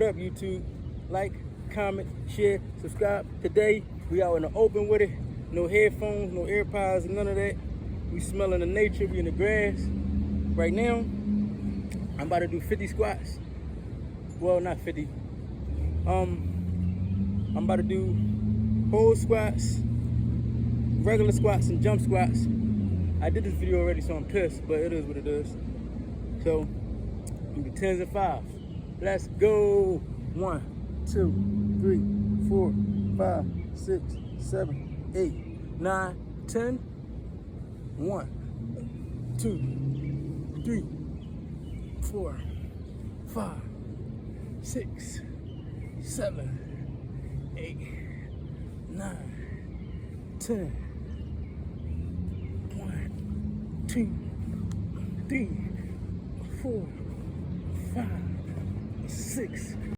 up, YouTube? Like, comment, share, subscribe. Today, we out in the open with it. No headphones, no AirPods, none of that. We smelling the nature, we in the grass. Right now, I'm about to do 50 squats. Well, not 50. I'm about to do whole squats, regular squats, and jump squats. I did this video already, so I'm pissed, but it is what it is. So, do the 10s and 5s. Let's go. 1, 2, 3, 4, 5, 6, 7, 8, 9, 10. 1, 2, 3, 4, 5, 6, 7, 8, 9, 10. 1, 2, 3, 4, 5, 6.